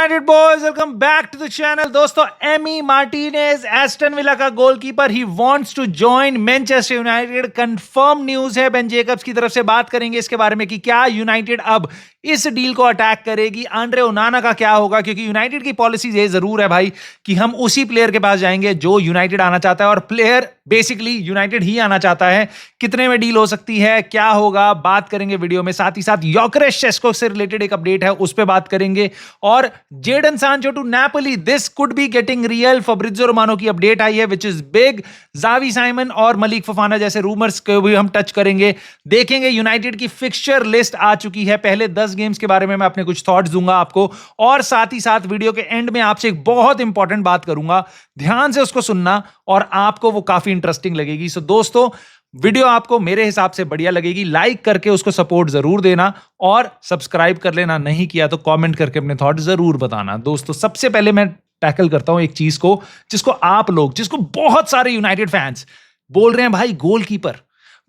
United boys, welcome back to the channel. दोस्तों, Emi Martinez Aston Villa का goalkeeper, he wants to join Manchester United. Confirm news है, Ben Jacobs की तरफ से। बात करेंगे इसके बारे में कि क्या यूनाइटेड अब इस डील को अटैक करेगी। आंद्रे ओनाना का क्या होगा, क्योंकि यूनाइटेड की पॉलिसी ये जरूर है भाई कि हम उसी प्लेयर के पास जाएंगे जो यूनाइटेड आना चाहता है, और प्लेयर बेसिकली यूनाइटेड ही आना चाहता है। कितने में डील हो सकती है, क्या होगा, बात करेंगे वीडियो में। साथ ही साथ योकेरेश सेस्को से रिलेटेड एक अपडेट है, उस पर बात करेंगे। और Jadon Sancho to Napoli, this could be getting real. Fabrizio Romano की अपडेट आई है which is big. Xavi Simon और मलिक फफाना जैसे रूमर्स को भी हम टच करेंगे। देखेंगे यूनाइटेड की फिक्सचर लिस्ट आ चुकी है। पहले 10 गेम्स के बारे में मैं अपने कुछ थॉट्स दूंगा आपको, और साथ ही साथ वीडियो के एंड में आपसे एक बहुत इंपॉर्टेंट बात करूंगा। ध्यान से उसको सुनना और आपको वो काफी इंटरेस्टिंग लगेगी। सो दोस्तों, वीडियो आपको मेरे हिसाब से बढ़िया लगेगी। लाइक करके उसको सपोर्ट जरूर देना और सब्सक्राइब कर लेना। नहीं किया तो कमेंट करके अपने थॉट जरूर बताना। दोस्तों, सबसे पहले मैं टैकल करता हूं एक चीज को जिसको आप लोग, जिसको बहुत सारे यूनाइटेड फैंस बोल रहे हैं, भाई गोलकीपर।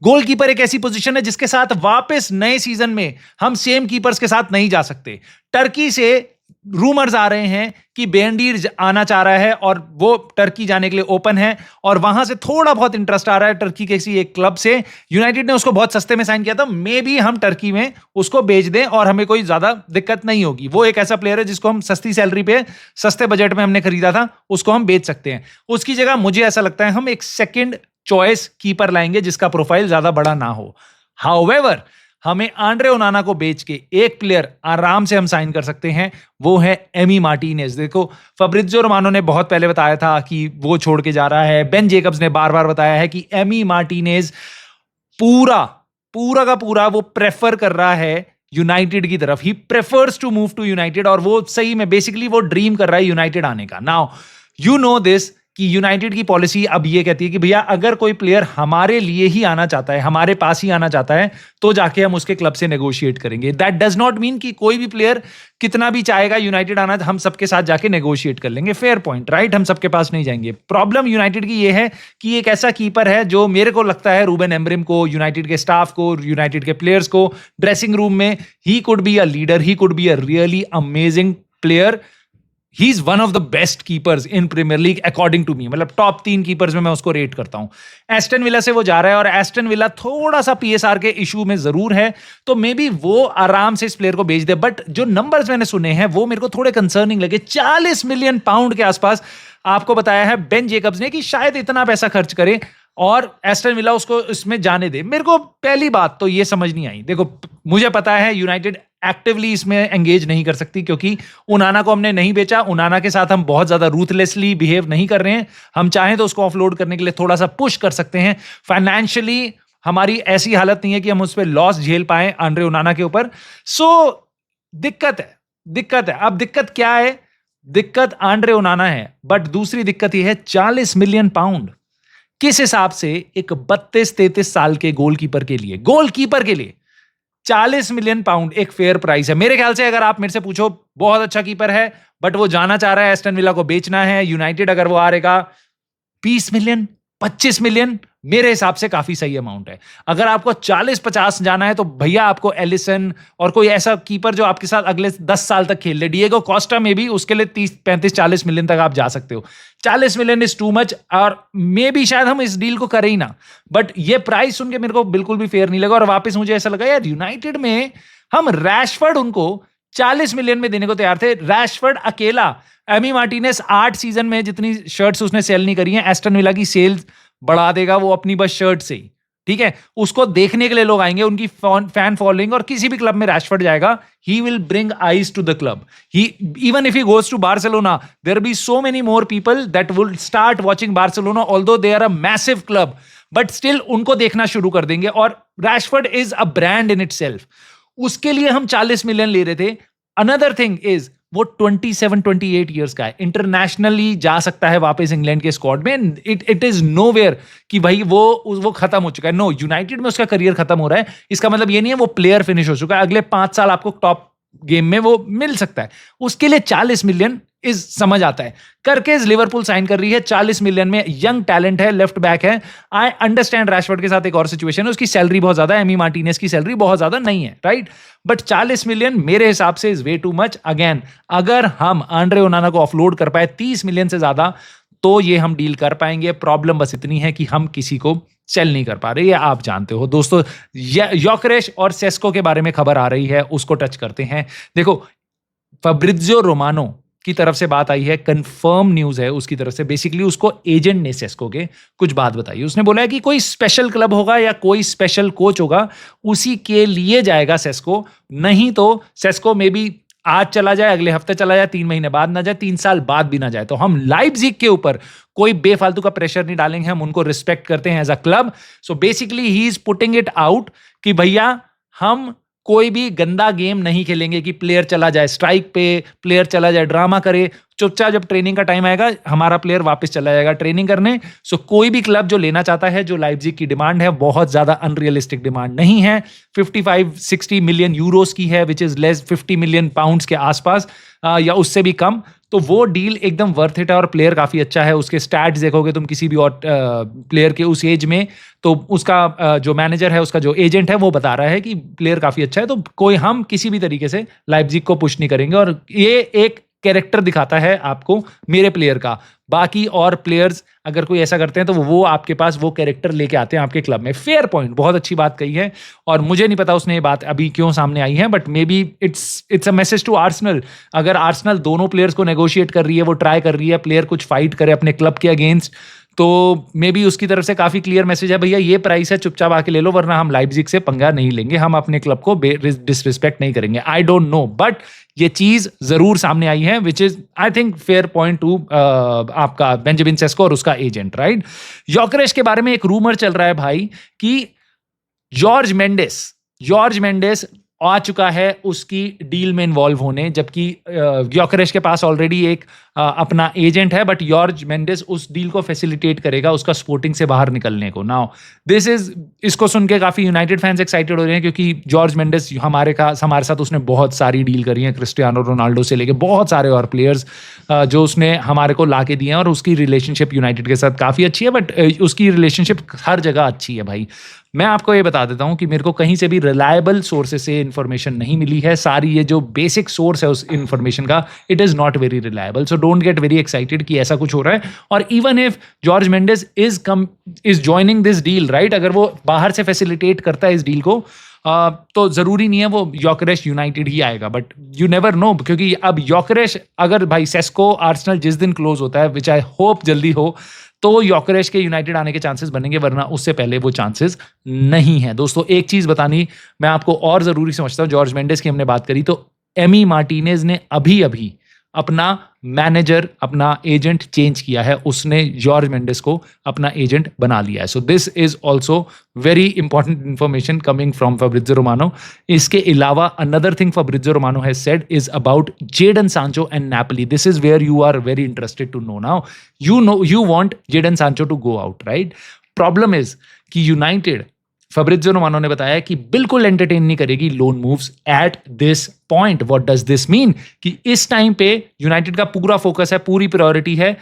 गोलकीपर एक ऐसी पोजीशन है जिसके साथ वापस नए सीजन में हम सेम कीपर्स के साथ नहीं जा सकते। टर्की से रूमर्स आ रहे हैं कि बेंडीर आना चाह रहा है और वो टर्की जाने के लिए ओपन है, और वहां से थोड़ा बहुत इंटरेस्ट आ रहा है टर्की के किसी एक क्लब से। यूनाइटेड ने उसको बहुत सस्ते में साइन किया था। मे बी हम टर्की में उसको बेच दें और हमें कोई ज्यादा दिक्कत नहीं होगी। वो एक ऐसा प्लेयर है जिसको हम सस्ती सैलरी पे, सस्ते बजट में हमने खरीदा था, उसको हम बेच सकते हैं। उसकी जगह मुझे ऐसा लगता है हम एक सेकेंड चॉइस कीपर लाएंगे जिसका प्रोफाइल ज्यादा बड़ा ना हो। हाउएवर, हमें आंद्रे ओनाना को बेच के एक प्लेयर आराम से हम साइन कर सकते हैं, वो है एमी मार्टिनेज। देखो, फब्रिज़ियो रोमानो ने बहुत पहले बताया था कि वो छोड़ के जा रहा है। बेन जेकब्स ने बार बार बताया है कि एमी मार्टिनेज पूरा का पूरा वो प्रेफर कर रहा है यूनाइटेड की तरफ। He prefers to move to United, और वो सही में बेसिकली वो ड्रीम कर रहा है यूनाइटेड आने का। नाउ यू नो दिस कि यूनाइटेड की पॉलिसी अब ये कहती है कि भैया अगर कोई प्लेयर हमारे लिए ही आना चाहता है, हमारे पास ही आना चाहता है, तो जाके हम उसके क्लब से नेगोशिएट करेंगे। दैट डज नॉट मीन कि कोई भी प्लेयर कितना भी चाहेगा यूनाइटेड आना, हम सबके साथ जाके नेगोशिएट कर लेंगे। Fair point, right? हम सबके पास नहीं जाएंगे। प्रॉब्लम यूनाइटेड की ये है कि एक ऐसा कीपर है जो मेरे को लगता है रूबेन एमरिम को, यूनाइटेड के स्टाफ को, यूनाइटेड के प्लेयर्स को, ड्रेसिंग रूम में, he could be a leader, he could be a really amazing player. He is one of the best keepers in Premier League according to me. मतलब top 3 keepers में मैं उसको rate करता हूं। Aston villa से वो जा रहा है, और एस्टन विला थोड़ा सा पीएसआर के इशू में जरूर है, तो मे बी वो आराम से इस प्लेयर को बेच दे। बट जो नंबर्स मैंने सुने हैं वो मेरे को थोड़े कंसर्निंग लगे। 40 मिलियन पाउंड के आसपास आपको बताया है बेन जेकब्स ने कि शायद इतना पैसा खर्च करे और एस्टन विला उसको इसमें जाने दे। मेरे को पहली बात तो ये समझ नहीं आई। देखो, मुझे पता है यूनाइटेड एक्टिवली इसमें एंगेज नहीं कर सकती क्योंकि उनाना को हमने नहीं बेचा। उनाना के साथ हम बहुत ज्यादा रूथलेसली बिहेव नहीं कर रहे हैं। हम चाहें तो उसको ऑफलोड करने के लिए थोड़ा सा पुश कर सकते हैं। फाइनेंशियली हमारी ऐसी हालत नहीं है कि हम उस पर लॉस झेल पाए आंद्रे ओनाना के ऊपर। सो दिक्कत है। अब दिक्कत क्या है? दिक्कत आंद्रे ओनाना है, बट दूसरी दिक्कत यह है 40 मिलियन पाउंड किस हिसाब से एक 32-33 साल के गोलकीपर के लिए 40 मिलियन पाउंड एक फेयर प्राइस है मेरे ख्याल से। अगर आप मेरे से पूछो, बहुत अच्छा कीपर है बट वो जाना चाह रहा है, एस्टन विला को बेचना है, यूनाइटेड अगर वो हारेगा 20 मिलियन 25 मिलियन मेरे हिसाब से काफी सही अमाउंट है। अगर आपको 40-50 जाना है तो भैया आपको एलिसन और कोई ऐसा कीपर जो आपके साथ अगले 10 साल तक खेल ले, डिएगो कोस्टा में भी, उसके लिए 30-35-40 मिलियन तक आप जा सकते हो। 40 मिलियन इज टू मच, और मे भी शायद हम इस डील को करें ही ना। बट ये प्राइस सुन के मेरे को बिल्कुल भी फेयर नहीं लगा, और वापस मुझे ऐसा लगा यार यूनाइटेड में हम रैशफर्ड उनको 40 मिलियन में देने को तैयार थे। रैशफर्ड अकेला, एमी मार्टिनेज 8 सीजन में जितनी शर्ट्स उसने सेल नहीं करी हैं, एस्टन विला की सेल्स बढ़ा देगा वो अपनी बस शर्ट से ही। ठीक है, उसको देखने के लिए लोग आएंगे, उनकी फैन फॉलोइंग, और किसी भी क्लब में रैशफर्ड जाएगा, he will bring eyes to the club. Even if he goes to Barcelona, there will be so many more people that will start watching Barcelona, although they are a massive club, but still उनको देखना शुरू कर देंगे। और Rashford is a brand in itself. उसके लिए हम 40 million ले रहे थे। Another thing is वो 27-28 ईयर्स का है, इंटरनेशनली जा सकता है वापस इंग्लैंड के स्क्वाड में। इट इज नोवेयर कि भाई वो खत्म हो चुका है। नो, यूनाइटेड में उसका करियर खत्म हो रहा है। इसका मतलब ये नहीं है वो प्लेयर फिनिश हो चुका है। अगले 5 साल आपको टॉप गेम में वो मिल सकता है। उसके लिए 40 मिलियन इज समझ आता है। करके लिवरपूल साइन कर रही है 40 मिलियन में, यंग टैलेंट है, लेफ्ट बैक है। आई अंडरस्टैंड रैशफोर्ड के साथ एक और सिचुएशन है, उसकी सैलरी बहुत ज्यादा है, एमी मार्टिनेज की सैलरी बहुत ज्यादा नहीं है, राइट? बट 40 मिलियन मेरे हिसाब से is way too much. Again, अगर हम आंड्रे ओनाना को ऑफलोड कर पाए 30 मिलियन से ज्यादा, तो ये हम डील कर पाएंगे। प्रॉब्लम बस इतनी है कि हम किसी को सेल नहीं कर पा रहे, ये आप जानते हो दोस्तों। योकेरेश और सेस्को के बारे में खबर आ रही है, उसको टच करते हैं। देखो, फब्रित्जियो रोमानो की तरफ से बात आई है, कंफर्म न्यूज है उसकी तरफ से। बेसिकली उसको एजेंट ने सेस्को के कुछ बात बताई। उसने बोला है कि कोई स्पेशल क्लब होगा या कोई स्पेशल कोच होगा, उसी के लिए जाएगा सेस्को। नहीं तो सेस्को में भी आज चला जाए, अगले हफ्ते चला जाए, 3 महीने बाद ना जाए, 3 साल बाद भी ना जाए। तो हम लाइप्जिग के ऊपर कोई बेफालतू का प्रेशर नहीं डालेंगे, हम उनको रिस्पेक्ट करते हैं as a club. So basically he is putting it out कि भैया हम कोई भी गंदा गेम नहीं खेलेंगे कि प्लेयर चला जाए स्ट्राइक पे, प्लेयर चला जाए ड्रामा करे। चुपचाप जब ट्रेनिंग का टाइम आएगा, हमारा प्लेयर वापस चला जाएगा ट्रेनिंग करने। सो कोई भी क्लब जो लेना चाहता है, जो लाइप्जिग की डिमांड है, बहुत ज्यादा अनरियलिस्टिक डिमांड नहीं है, 55-60 मिलियन यूरोस की है, which is less 50 million pounds के आसपास या उससे भी कम। तो वो डील एकदम वर्थ इट है और प्लेयर काफी अच्छा है। उसके स्टैट्स देखोगे तुम किसी भी और प्लेयर के उस एज में, तो उसका जो मैनेजर है, उसका जो एजेंट है, वो बता रहा है कि प्लेयर काफी अच्छा है। तो कोई हम किसी भी तरीके से लाइप्जिग को पुश नहीं करेंगे। और ये एक कैरेक्टर दिखाता है आपको मेरे प्लेयर का। बाकी और प्लेयर्स अगर कोई ऐसा करते हैं तो वो आपके पास वो कैरेक्टर लेके आते हैं आपके क्लब में। फेयर पॉइंट, बहुत अच्छी बात कही है। और मुझे नहीं पता उसने ये बात अभी क्यों सामने आई है, but may be it's a message to Arsenal. अगर आर्सेनल दोनों प्लेयर्स को नेगोशिएट कर रही है, वो ट्राई कर रही है, प्लेयर कुछ फाइट करे अपने क्लब के अगेंस्ट, तो मे बी उसकी तरफ से काफी क्लियर मैसेज है, भैया ये प्राइस है, चुपचाप आके ले लो, वरना हम लाइप्जिग से पंगा नहीं लेंगे, हम अपने क्लब को डिसरिस्पेक्ट नहीं करेंगे। आई डोंट नो, बट ये चीज जरूर सामने आई है, which is I think fair point two आपका बेंजामिन सेस्को और उसका एजेंट, राइट? योकेरेश के बारे में एक रूमर चल रहा है भाई कि जॉर्ज मेंडेस आ चुका है उसकी डील में इन्वॉल्व होने, जबकि योकेरेश के पास ऑलरेडी एक अपना एजेंट है, बट जॉर्ज मेंडेस उस डील को फैसिलिटेट करेगा उसका स्पोर्टिंग से बाहर निकलने को। नाउ इसको सुन के काफी यूनाइटेड फैंस एक्साइटेड हो रहे हैं, क्योंकि जॉर्ज मेंडेस हमारे साथ उसने बहुत सारी डील करी है, क्रिस्टियानो रोनाल्डो से लेके बहुत सारे और प्लेयर्स जो उसने हमारे को ला के दिए हैं। और उसकी रिलेशनशिप यूनाइटेड के साथ काफी अच्छी है, बट उसकी रिलेशनशिप हर जगह अच्छी है भाई। मैं आपको ये बता देता हूं कि मेरे को कहीं से भी रिलायबल सोर्सेस से इन्फॉर्मेशन नहीं मिली है। सारी ये जो बेसिक सोर्स है उस इन्फॉर्मेशन का, it is not very reliable. So don't get very excited कि ऐसा कुछ हो रहा है। और even if George Mendes is joining this deal, right, अगर वो बाहर से फैसिलिटेट करता है इस डील को, तो जरूरी नहीं है वो योकेरेश यूनाइटेड ही आएगा, बट यू नेवर नो। क्योंकि अब योकेरेश अगर भाई सेस्को आर्सेनल जिस दिन क्लोज होता है, विच आई होप जल्दी हो, तो योकेरेश के यूनाइटेड आने के चांसेस बनेंगे, वरना उससे पहले वो चांसेस नहीं है। दोस्तों, एक चीज बतानी मैं आपको और जरूरी समझता हूं। जॉर्ज मेंडेस की हमने बात करी, तो एमी मार्टिनेज ने अभी अपना मैनेजर, अपना एजेंट चेंज किया है। उसने जॉर्ज मेंडेस को अपना एजेंट बना लिया है। So this is also very important information coming from Fabrizio Romano. इसके अलावा another thing Fabrizio Romano has said is about Jadon Sancho and Napoli. This is where you are very interested to know now. You want Jadon Sancho to go out, right? Problem is कि United, Fabrizio Romano ने बताया कि बिल्कुल entertain नहीं करेगी loan moves at this point. What does this mean? कि इस time पे यूनाइटेड का पूरा फोकस है, पूरी प्रायोरिटी है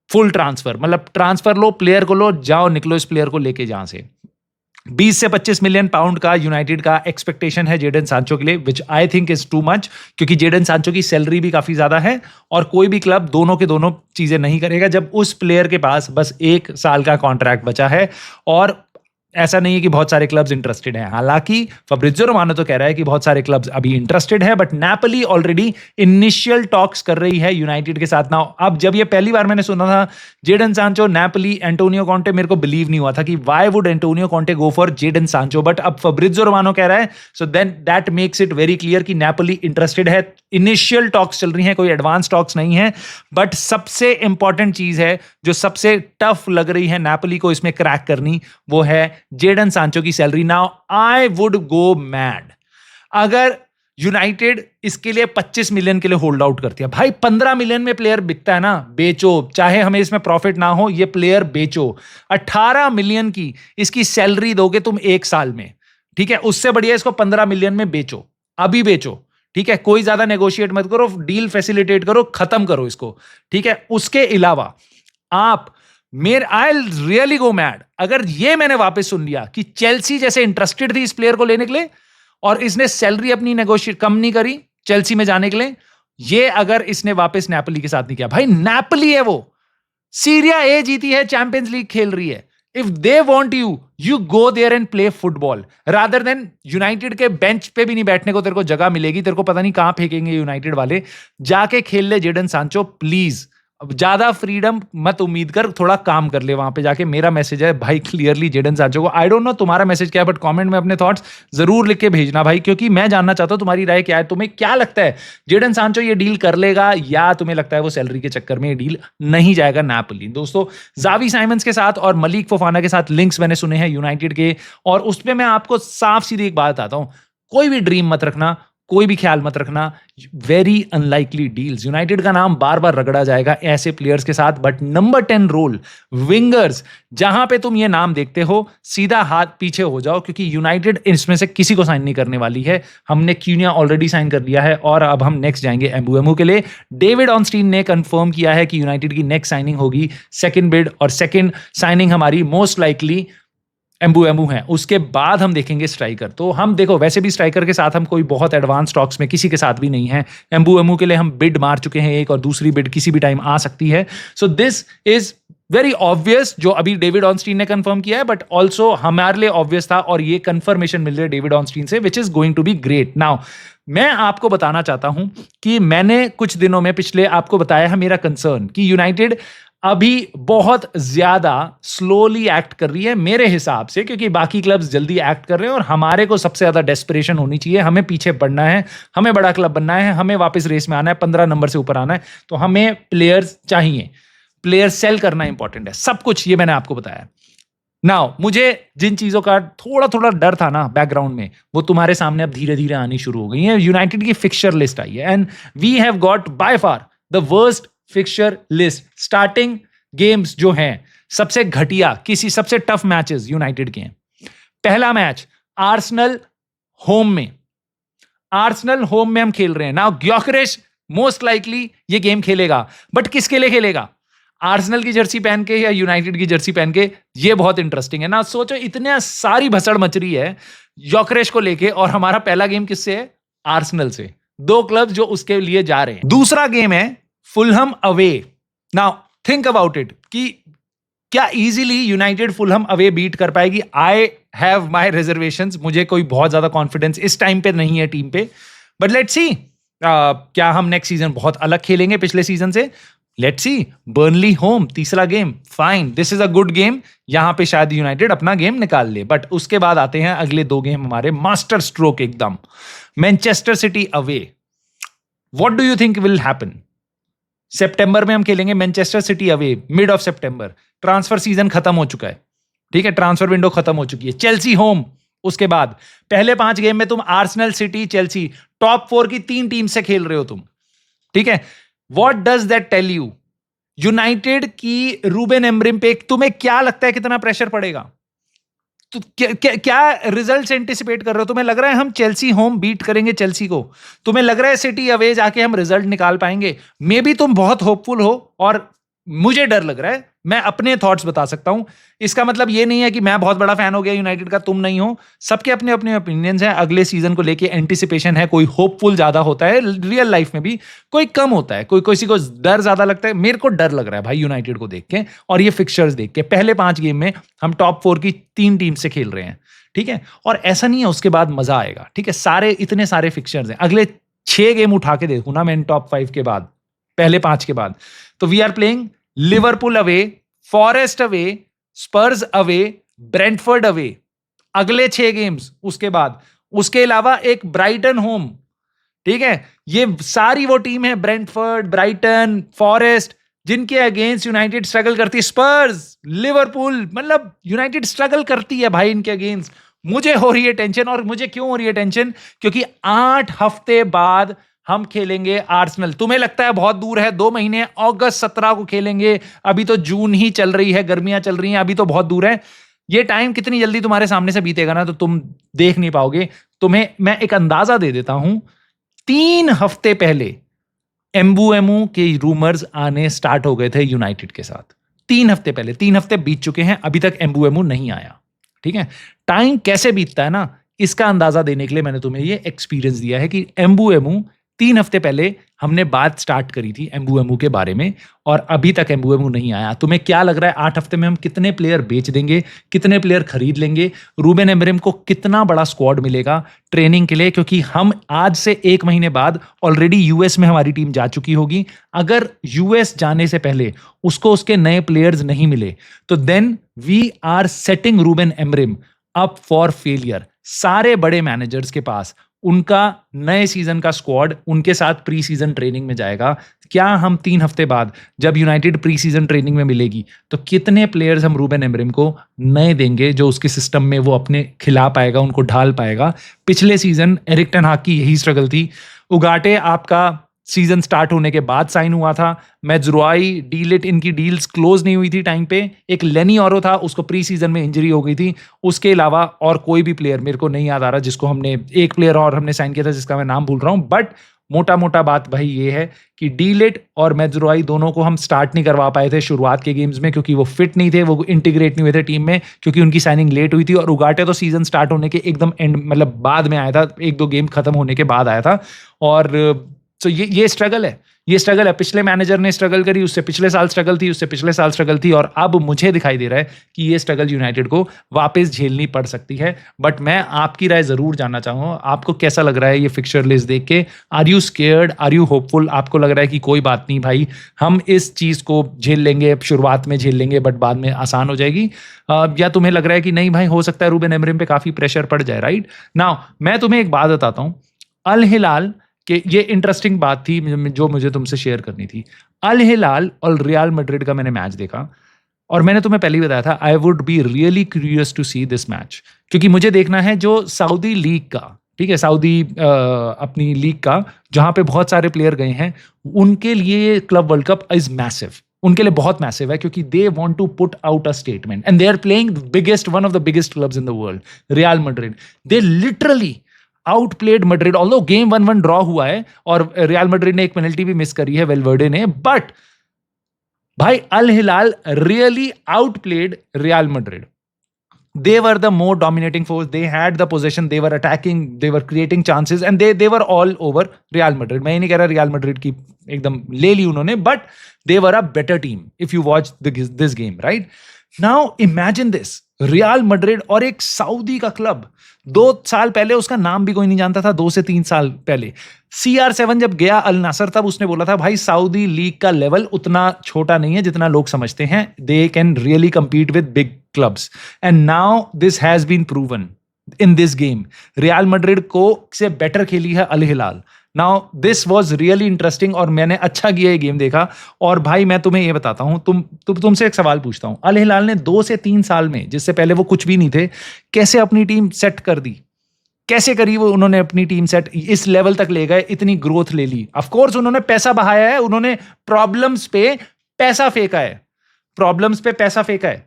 फुल ट्रांसफर। मतलब ट्रांसफर लो, प्लेयर को लो, जाओ निकलो इस प्लेयर को लेके जहां से। 20 से 25 मिलियन पाउंड का यूनाइटेड का एक्सपेक्टेशन है जेडन सांचो के लिए, which I think is too much, क्योंकि जेडन सांचो की सैलरी भी काफी ज्यादा है और कोई भी क्लब दोनों के दोनों चीजें नहीं करेगा जब उस प्लेयर के पास बस 1 साल का कॉन्ट्रैक्ट बचा है। और ऐसा नहीं है कि बहुत सारे क्लब्स इंटरेस्टेड हैं। हालांकि फैब्रित्जियो रोमानो तो कह रहा है कि बहुत सारे क्लब्स अभी इंटरेस्टेड है, but Napoli already initial talks कर रही है यूनाइटेड के साथ। ना अब जब ये पहली बार मैंने सुना था Jadon Sancho, Napoli, Antonio Conte, मेरे को बिलीव नहीं हुआ था कि why would Antonio Conte go for Jadon Sancho. But अब फैब्रित्जियो रोमानो कह रहा है, so then that makes it very clear कि नैपोली इंटरेस्टेड है। इनिशियल टॉक्स चल रही हैं, कोई एडवांस टॉक्स नहीं है। बट सबसे इंपॉर्टेंट चीज है, जो सबसे टफ लग रही है नैपोली को इसमें क्रैक करनी, वो है जेडन सांचो की salary. Now I would go mad अगर यूनाइटेड इसके लिए 25 मिलियन के लिए होल्ड आउट करती है। भाई 15 मिलियन में प्लेयर बिकता है ना, बेचो, चाहे हमें इसमें प्रॉफिट ना हो, ये प्लेयर बेचो। 18 मिलियन की इसकी सैलरी दोगे तुम 1 साल में, ठीक है? उससे बढ़िया इसको 15 मिलियन में बेचो, अभी बेचो, ठीक है, कोई ज्यादा नेगोशिएट मत करो, डील फैसिलिटेट करो, खत्म करो इसको, ठीक है। उसके अलावा आप आई रियली गो मैड अगर ये मैंने वापस सुन लिया कि चेल्सी जैसे इंटरेस्टेड थी इस प्लेयर को लेने के लिए और इसने सैलरी अपनी नेगोशिएट कम नहीं करी चेल्सी में जाने के लिए, ये अगर इसने वापस नेपोली के साथ नहीं किया। भाई नेपोली है, वो सीरिया ए जीती है, चैंपियंस लीग खेल रही है। If they want you go there and play football rather than United के बेंच पे भी नहीं बैठने को तेरे को जगह मिलेगी, तेरे को पता नहीं कहां फेंकेंगे यूनाइटेड वाले। जाके खेल ले जेडन सांचो प्लीज, अब ज्यादा फ्रीडम मत उम्मीद कर, थोड़ा काम कर ले वहां पे जाके। मेरा मैसेज है भाई क्लियरली जेडन सांचो को। आई डोंट नो तुम्हारा मैसेज क्या है, बट कमेंट में अपने थॉट्स जरूर लिख के भेजना भाई, क्योंकि मैं जानना चाहता हूं तुम्हारी राय क्या है। तुम्हें क्या लगता है जेडन सांचो ये डील कर लेगा या तुम्हें लगता है वो सैलरी के चक्कर में ये डील नहीं जाएगा नेपोली? दोस्तों जावी साइमंस के साथ और मलिक फोफाना के साथ लिंक्स मैंने सुने हैं यूनाइटेड के, और उसपे मैं आपको साफ सीधी एक बात बताता हूं, कोई भी ड्रीम मत रखना, कोई भी ख्याल मत रखना, वेरी अनलाइकली डील्स। यूनाइटेड का नाम बार बार रगड़ा जाएगा ऐसे प्लेयर्स के साथ, बट नंबर 10 रोल विंगर्स जहां पे तुम ये नाम देखते हो सीधा हाथ पीछे हो जाओ, क्योंकि यूनाइटेड इसमें से किसी को साइन नहीं करने वाली है। हमने क्यूनिया ऑलरेडी साइन कर लिया है और अब हम नेक्स्ट जाएंगे एम्बुएमू के लिए। डेविड ऑनस्टीन ने कंफर्म किया है कि यूनाइटेड की नेक्स्ट साइनिंग होगी सेकंड बिड, और सेकंड साइनिंग हमारी मोस्ट लाइकली एम्बुएमू है। उसके बाद हम देखेंगे स्ट्राइकर। तो हम देखो वैसे भी स्ट्राइकर के साथ हम कोई बहुत एडवांस टॉक्स में किसी के साथ भी नहीं है। एम्बुएमू के लिए हम बिड मार चुके हैं एक, और दूसरी बिड किसी भी टाइम आ सकती है। So this is very obvious जो अभी डेविड ऑनस्टीन ने कंफर्म किया है, बट ऑल्सो हमारे लिए ऑब्वियस था, और ये कंफर्मेशन मिल रही है डेविड ऑनस्टीन से, which is going to be great. Now मैं आपको बताना चाहता हूं कि मैंने कुछ दिनों में पिछले आपको बताया है मेरा कंसर्न कि यूनाइटेड अभी बहुत ज्यादा स्लोली एक्ट कर रही है मेरे हिसाब से, क्योंकि बाकी क्लब्स जल्दी एक्ट कर रहे हैं और हमारे को सबसे ज्यादा डेस्परेशन होनी चाहिए। हमें पीछे बढ़ना है, हमें बड़ा क्लब बनना है, हमें वापस रेस में आना है, 15 नंबर से ऊपर आना है, तो हमें प्लेयर्स चाहिए। प्लेयर सेल करना इंपॉर्टेंट है, सब कुछ ये मैंने आपको बताया। नाउ मुझे जिन चीजों का थोड़ा थोड़ा डर था ना बैकग्राउंड में, वो तुम्हारे सामने अब धीरे धीरे आनी शुरू हो गई है। यूनाइटेड की फिक्सचर लिस्ट आई है, and we have got by far the worst fixture list. Starting games जो हैं सबसे घटिया, किसी सबसे टफ मैचेस यूनाइटेड के हैं। पहला मैच आर्सेनल होम में, आर्सेनल होम में हम खेल रहे हैं। नाउ ग्योकरेश मोस्ट लाइकली ये गेम खेलेगा, बट किसके लिए खेलेगा? आर्सेनल की जर्सी पहन के या यूनाइटेड की जर्सी पहन के? ये बहुत इंटरेस्टिंग है ना। सोचो इतने सारी भसड़ मच रही है ग्योकरेश को लेके, और हमारा पहला गेम किससे है? आर्सेनल से। दो क्लब जो उसके लिए जा रहे हैं। दूसरा गेम है Fulham away. Now think about it कि क्या easily United Fulham away beat कर पाएगी? I have my reservations. मुझे कोई बहुत ज्यादा कॉन्फिडेंस इस टाइम पे नहीं है टीम पे, बट लेट्स सी क्या हम नेक्स्ट सीजन बहुत अलग खेलेंगे पिछले सीजन से। Let's see. बर्नली होम तीसरा game, fine, this is a good game. यहां पे शायद यूनाइटेड अपना गेम निकाल ले, बट उसके बाद आते हैं अगले दो गेम हमारे मास्टर स्ट्रोक एकदम। Manchester City away, what do you think will happen? सितंबर में हम खेलेंगे Manchester City away, mid of सितंबर। ट्रांसफर सीजन खत्म हो चुका है, ठीक है, ट्रांसफर विंडो खत्म हो चुकी है। चेल्सी होम, उसके बाद पहले 5 गेम में तुम आर्सेनल, सिटी, चेल्सी, टॉप 4 की 3 टीम से खेल रहे हो तुम, ठीक है। What does that tell you? United की रूबेन एमरिम पे तुम्हें क्या लगता है कितना प्रेशर पड़ेगा? तो क्या रिजल्ट्स एंटिसिपेट कर रहे हो? तुम्हें लग रहा है हम चेल्सी होम बीट करेंगे चेल्सी को? तुम्हें लग रहा है सिटी अवे जाके हम रिजल्ट निकाल पाएंगे? मे बी तुम बहुत होपफुल हो और मुझे डर लग रहा है। मैं अपने थॉट्स बता सकता हूं। इसका मतलब ये नहीं है कि मैं बहुत बड़ा फैन हो गया यूनाइटेड का, तुम नहीं हो। सबके अपने अपने ओपिनियंस हैं। अगले सीजन को लेके एंटिसिपेशन है। कोई होपफुल ज्यादा होता है रियल लाइफ में भी, कोई कम होता है, कोई किसी को डर ज्यादा लगता है। मेरे को डर लग रहा है भाई यूनाइटेड को देख के, और ये फिक्सचर्स देख के। पहले 5 गेम में हम टॉप 4 की 3 टीम से खेल रहे हैं, ठीक है, और ऐसा नहीं है उसके बाद मजा आएगा, ठीक है। सारे इतने सारे फिक्सचर्स हैं। अगले 6 गेम उठा के देखू ना मैं टॉप 5 के बाद, पहले 5 के बाद, तो we are playing Liverpool away, Forest away, Spurs away, Brentford away, अगले 6 गेम्स। उसके बाद उसके अलावा एक ब्राइटन होम, ठीक है। ये सारी वो टीम है, ब्रेंटफोर्ड, ब्राइटन, फॉरेस्ट, जिनके अगेंस्ट यूनाइटेड स्ट्रगल करती है। स्पर्स, लिवरपूल, मतलब यूनाइटेड स्ट्रगल करती है भाई इनके अगेंस्ट। मुझे हो रही है टेंशन, और मुझे क्यों हो रही है टेंशन? क्योंकि 8 हफ्ते बाद हम खेलेंगे आर्सेनल। तुम्हें लगता है बहुत दूर है, 2 महीने, अगस्त 17 को खेलेंगे। अभी तो जून ही चल रही है, गर्मियां चल रही हैं, अभी तो बहुत दूर है। ये टाइम कितनी जल्दी तुम्हारे सामने से बीतेगा ना, तो तुम देख नहीं पाओगे। तुम्हें मैं एक अंदाजा दे देता हूं, 3 हफ्ते पहले एम्बुएमू के रूमर्स आने स्टार्ट हो गए थे यूनाइटेड के साथ। 3 हफ्ते पहले, 3 हफ्ते बीत चुके हैं, अभी तक एम्बुएमू नहीं आया। ठीक है, टाइम कैसे बीतता है ना, इसका अंदाजा देने के लिए मैंने तुम्हें ये एक्सपीरियंस दिया है कि एम्बुएमू 3 हफ्ते पहले हमने बात स्टार्ट करी थी एम्बुएमू के बारे में, और अभी तक एम्बुएमू नहीं आया। तुम्हें क्या लग रहा है 8 हफ्ते में हम कितने प्लेयर बेच देंगे, कितने प्लेयर खरीद लेंगे? रूबेन एमोरिम को कितना बड़ा स्क्वाड मिलेगा ट्रेनिंग के लिए? क्योंकि हम आज से 1 महीने बाद ऑलरेडी यूएस में हमारी टीम जा चुकी होगी। अगर यूएस जाने से पहले उसको उसके नए प्लेयर्स नहीं मिले तो then we are setting Ruben Amorim up for failure. सारे बड़े मैनेजर्स के पास उनका नए सीजन का स्क्वाड उनके साथ प्री सीजन ट्रेनिंग में जाएगा। क्या हम 3 हफ्ते बाद जब यूनाइटेड प्री सीजन ट्रेनिंग में मिलेगी तो कितने प्लेयर्स हम रूबेन एमोरिम को नए देंगे जो उसके सिस्टम में वो अपने खिला पाएगा, उनको ढाल पाएगा? पिछले सीजन एरिक टेन हाग की यही स्ट्रगल थी। उगाटे आपका सीजन स्टार्ट होने के बाद साइन हुआ था। मेज्रुआई, डीलिट, इनकी डील्स क्लोज नहीं हुई थी टाइम पे। एक लेनी औरो था, उसको प्री सीजन में इंजरी हो गई थी। उसके अलावा और कोई भी प्लेयर मेरे को नहीं याद आ रहा जिसको हमने, एक प्लेयर और हमने साइन किया था जिसका मैं नाम भूल रहा हूं। बट मोटा मोटा बात भाई ये है कि डीलिट और मेज्रुआई दोनों को हम स्टार्ट नहीं करवा पाए थे शुरुआत के गेम्स में, क्योंकि वो फिट नहीं थे, वो इंटीग्रेट नहीं हुए थे टीम में, क्योंकि उनकी साइनिंग लेट हुई थी। और उगाटे तो सीजन स्टार्ट होने के एकदम एंड, मतलब बाद में आया था, 1-2 गेम खत्म होने के बाद आया था। और तो ये स्ट्रगल है, ये स्ट्रगल है। पिछले मैनेजर ने स्ट्रगल करी, उससे पिछले साल स्ट्रगल थी, उससे पिछले साल स्ट्रगल थी, और अब मुझे दिखाई दे रहा है कि ये स्ट्रगल यूनाइटेड को वापस झेलनी पड़ सकती है। बट मैं आपकी राय जरूर जानना चाहूंगा, आपको कैसा लग रहा है ये फिक्चर लिस्ट देख के? Are you scared, are you hopeful? आपको लग रहा है कि कोई बात नहीं भाई, हम इस चीज को झेल लेंगे, शुरुआत में झेल लेंगे बट बाद में आसान हो जाएगी? या तुम्हें लग रहा है कि नहीं भाई, हो सकता है रूबेन एमोरिम पे काफी प्रेशर पड़ जाए? राइट नाउ मैं तुम्हें एक बात बताता हूं, अल हिलाल कि ये इंटरेस्टिंग बात थी जो मुझे तुमसे शेयर करनी थी। अल हिलाल और रियल मैड्रिड का मैंने मैच देखा, और मैंने तुम्हें पहले ही बताया था I would be really curious to see this match, क्योंकि मुझे देखना है जो सऊदी लीग का, ठीक है, सऊदी अपनी लीग का जहां पे बहुत सारे प्लेयर गए हैं, उनके लिए club world cup is massive, उनके लिए बहुत मैसिव है, क्योंकि they want to put out a statement and they are playing biggest, one of the biggest clubs in the world, Real Madrid. They literally outplayed Madrid, although game 1-1 draw हुआ है और real Madrid ने एक penalty भी miss करी है Valverde ने, but भाई Al Hilal really outplayed Real Madrid. They were the more dominating force. They had the possession. They were attacking. They were creating chances, and they were all over Real Madrid. मैं ये नहीं कह रहा Real Madrid की एकदम ले ली उन्होंने, but they were a better team if you watch this game, right? Now imagine this. Real Madrid और एक सऊदी का क्लब, 2 साल पहले उसका नाम भी कोई नहीं जानता था, 2 से 3 साल पहले CR7 जब गया अल नासर, तब उसने बोला था भाई सऊदी लीग का लेवल उतना छोटा नहीं है जितना लोग समझते हैं, they can really compete with big clubs, and now this has been proven in this game. Real Madrid को से बेटर खेली है Al Hilal. Now this was really interesting, और मैंने अच्छा किया ये गेम देखा। और भाई मैं तुम्हें ये बताता हूं, तुमसे एक सवाल पूछता हूं, अल हिलाल ने 2 से 3 साल में, जिससे पहले वो कुछ भी नहीं थे, कैसे अपनी टीम सेट कर दी? कैसे करी वो उन्होंने अपनी टीम सेट, इस लेवल तक ले गए, इतनी ग्रोथ ले ली? ऑफ कोर्स उन्होंने पैसा बहाया है, उन्होंने प्रॉब्लम्स पे पैसा फेंका है, प्रॉब्लम्स पे पैसा फेंका है।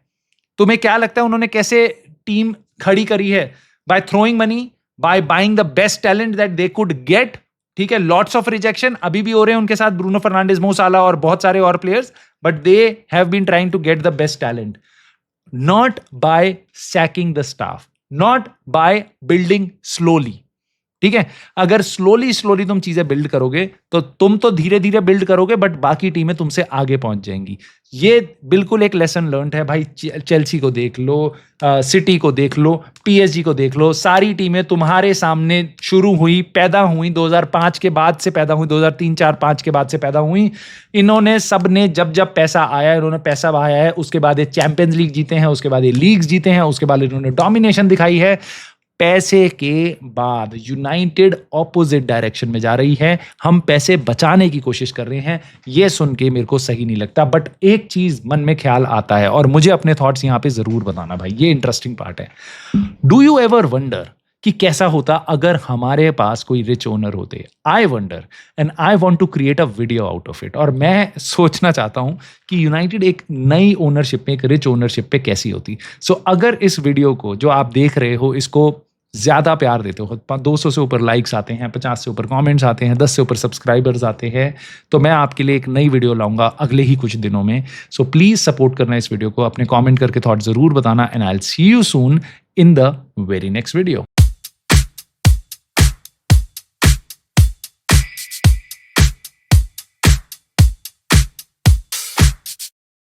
तुम्हें क्या लगता है उन्होंने कैसे टीम खड़ी करी है? By throwing money, by buying the best talent that they could get. ठीक है, लॉट्स ऑफ रिजेक्शन अभी भी हो रहे हैं उनके साथ, ब्रूनो फर्नांडिस, मो साला और बहुत सारे और players, but they have been trying to get the best talent, not by sacking the staff, not by building slowly. ठीक है, अगर स्लोली तुम चीजें बिल्ड करोगे तो तुम तो धीरे धीरे बिल्ड करोगे, बट बाकी टीमें तुमसे आगे पहुंच जाएंगी। ये बिल्कुल एक लेसन लर्न है भाई। चेल्सी को देख लो, सिटी को देख लो, PSG को देख लो, सारी टीमें तुम्हारे सामने शुरू हुई, पैदा हुई 2005 के बाद से पैदा हुई, 2003, 4, 5 के बाद से पैदा हुई। इन्होंने सबने जब जब पैसा आया, इन्होंने पैसा बहाया है, उसके बाद ये चैंपियंस लीग जीते हैं, उसके बाद ये लीग्स जीते हैं, उसके बाद इन्होंने डोमिनेशन दिखाई है। पैसे के बाद यूनाइटेड ऑपोजिट डायरेक्शन में जा रही है, हम पैसे बचाने की कोशिश कर रहे हैं। ये सुन के मेरे को सही नहीं लगता, बट एक चीज मन में ख्याल आता है और मुझे अपने थॉट्स यहां पे जरूर बताना भाई, ये इंटरेस्टिंग पार्ट है। डू यू एवर वंडर कि कैसा होता अगर हमारे पास कोई रिच ओनर होते? I wonder and I want to create a video out of it. और मैं सोचना चाहता हूं कि यूनाइटेड एक नई ओनरशिप में, एक रिच ओनरशिप पे कैसी होती। सो अगर इस वीडियो को जो आप देख रहे हो, इसको ज़्यादा प्यार देते हो, 200 से ऊपर लाइक्स आते हैं, 50 से ऊपर कमेंट्स आते हैं, 10 से ऊपर सब्सक्राइबर्स आते हैं, तो मैं आपके लिए एक नई वीडियो लाऊंगा अगले ही कुछ दिनों में। सो प्लीज़ सपोर्ट करना इस वीडियो को, अपने कमेंट करके थॉट ज़रूर बताना, and I will see you soon in the very next video.